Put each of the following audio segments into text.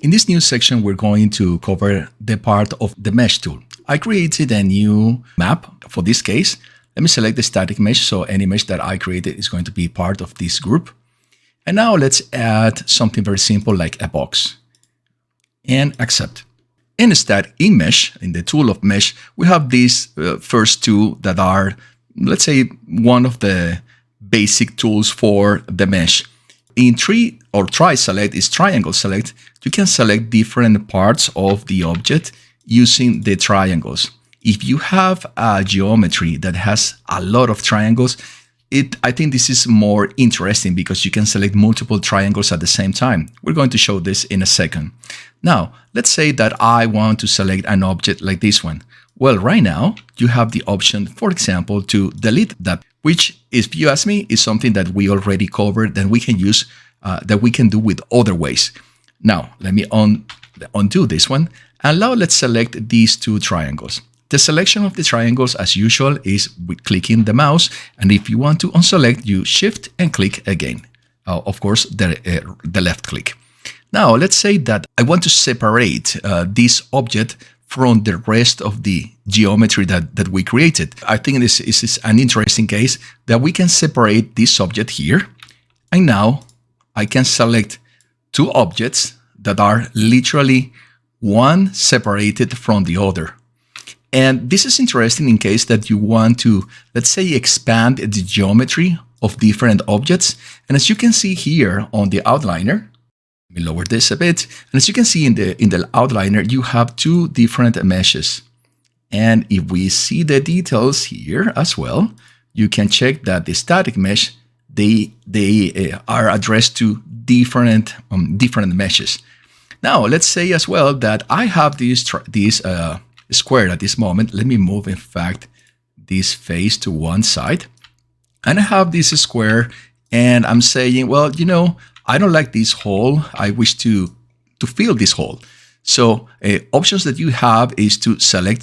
In this new section, we're going to cover the part of the mesh tool. I created a new map for this case. Let me select the static mesh, so any mesh that I created is going to be part of this group. And now let's add something very simple like a box and accept. Instead, in mesh, in the tool of mesh, we have these first two that are, let's say, one of the basic tools for the mesh. In tree or tri-select is triangle select, you can select different parts of the object using the triangles. If you have a geometry that has a lot of triangles, I think this is more interesting because you can select multiple triangles at the same time. We're going to show this in a second. Now, let's say that I want to select an object like this one. Well, right now, you have the option, for example, to delete that, which, if you ask me, is something that we already covered that we can use, that we can do with other ways. Now, let me undo this one. And now let's select these two triangles. The selection of the triangles, as usual, is with clicking the mouse. And if you want to unselect, you shift and click again. Of course, the left click. Now, let's say that I want to separate this object from the rest of the geometry that we created. I think this is an interesting case that we can separate this object here. And now I can select two objects that are literally one separated from the other. And this is interesting in case that you want to, let's say, expand the geometry of different objects. And as you can see here on the outliner, let me lower this a bit. And as you can see in the outliner, you have two different meshes. And if we see the details here as well, you can check that the static mesh, they are addressed to different meshes. Now, let's say as well that I have this square at this moment. Let me move, in fact, this face to one side. And I have this square, and I'm saying, well, you know, I don't like this hole. I wish to fill this hole. So options that you have is to select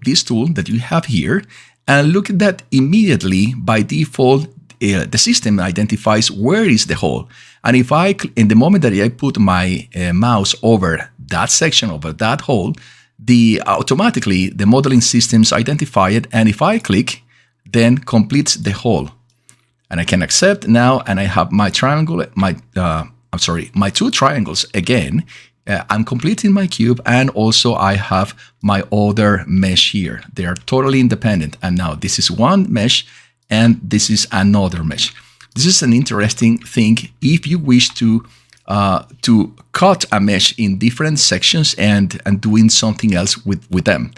this tool that you have here and look at that immediately. By default, the system identifies where is the hole. And if in the moment that I put my mouse over that section, over that hole, automatically the modeling systems identify it. And if I click, then completes the hole. And I can accept now, and I have my triangle, my two triangles again. I'm completing my cube, and also I have my other mesh here. They are totally independent. And now this is one mesh, and this is another mesh. This is an interesting thing if you wish to cut a mesh in different sections and doing something else with them.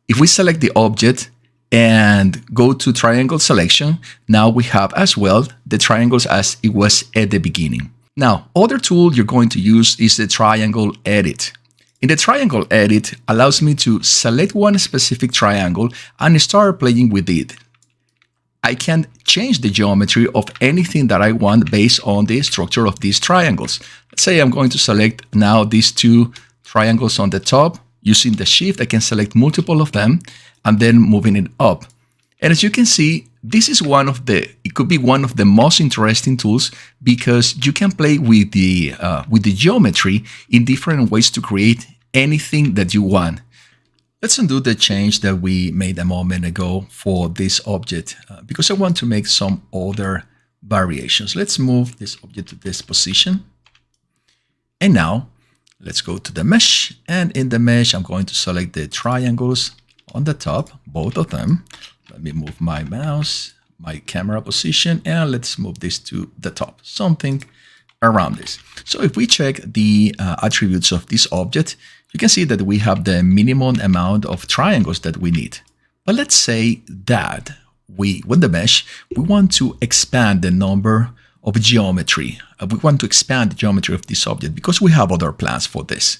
If we select the object and go to triangle selection, now we have as well the triangles as it was at the beginning. Now, other tool you're going to use is the triangle edit. In the triangle edit, allows me to select one specific triangle and start playing with it. I can change the geometry of anything that I want based on the structure of these triangles. Let's say I'm going to select now these two triangles on the top. Using the shift, I can select multiple of them and then moving it up. And as you can see, this is it could be one of the most interesting tools because you can play with the geometry in different ways to create anything that you want. Let's undo the change that we made a moment ago for this object because I want to make some other variations. Let's move this object to this position. And now let's go to the mesh. And in the mesh, I'm going to select the triangles on the top, both of them. Let me move my mouse, my camera position, and let's move this to the top, something around this. So if we check the attributes of this object, you can see that we have the minimum amount of triangles that we need. But let's say that with the mesh, we want to expand the number of geometry. We want to expand the geometry of this object because we have other plans for this.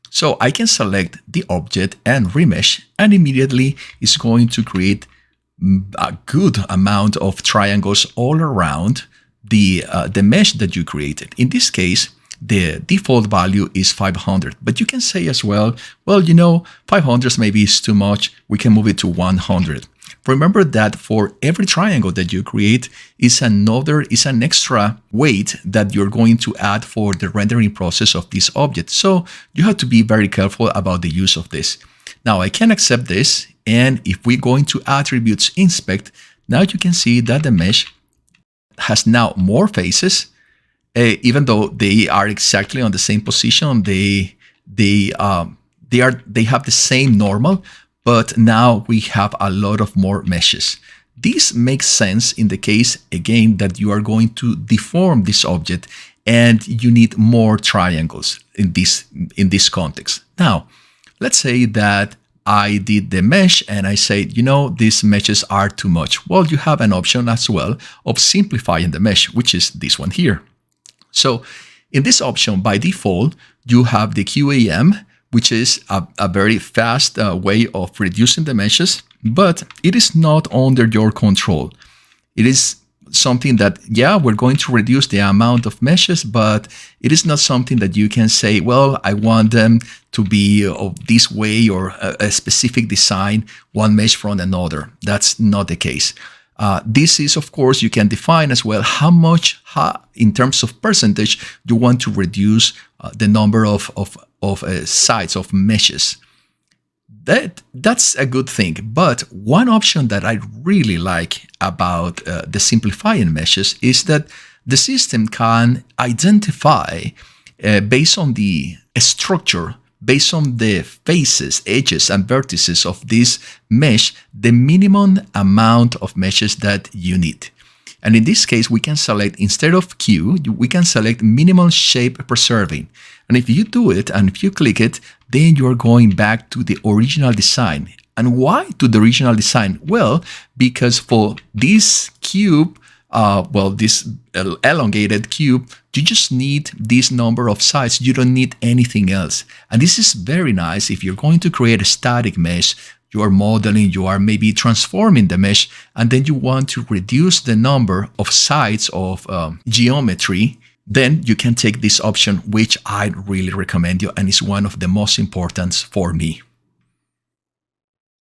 So I can select the object and remesh, and immediately it's going to create a good amount of triangles all around the mesh that you created. In this case, the default value is 500, but you can say as well, you know, 500 maybe is too much. We can move it to 100. remember that for every triangle that you create is an extra weight that you're going to add for the rendering process of this object. So you have to be very careful about the use of this. Now I can accept this, and if we go into attributes inspect, now you can see that the mesh has now more faces, even though they are exactly on the same position. They have the same normal, but now we have a lot of more meshes. This makes sense in the case, again, that you are going to deform this object and you need more triangles in this context. Now, let's say that I did the mesh and I say, these meshes are too much. Well, you have an option as well of simplifying the mesh, which is this one here. So in this option, by default, you have the QAM, which is a very fast way of reducing the meshes, but it is not under your control. It is something that, we're going to reduce the amount of meshes, but it is not something that you can say, well, I want them to be of this way or a specific design, one mesh from another. That's not the case. This is, of course, you can define as well how much, in terms of percentage, you want to reduce the number of sides of meshes. That's a good thing. But one option that I really like about the simplifying meshes is that the system can identify, based on the structure, based on the faces, edges, and vertices of this mesh, the minimum amount of meshes that you need. And in this case, we can select, instead of Q, we can select minimum shape preserving. And if you do it and if you click it, then you're going back to the original design. And why to the original design? Well, because for this cube, this elongated cube, you just need this number of sides. You don't need anything else. And this is very nice if you're going to create a static mesh. You are modeling, you are maybe transforming the mesh, and then you want to reduce the number of sides of geometry, then you can take this option, which I really recommend you, and it's one of the most important for me.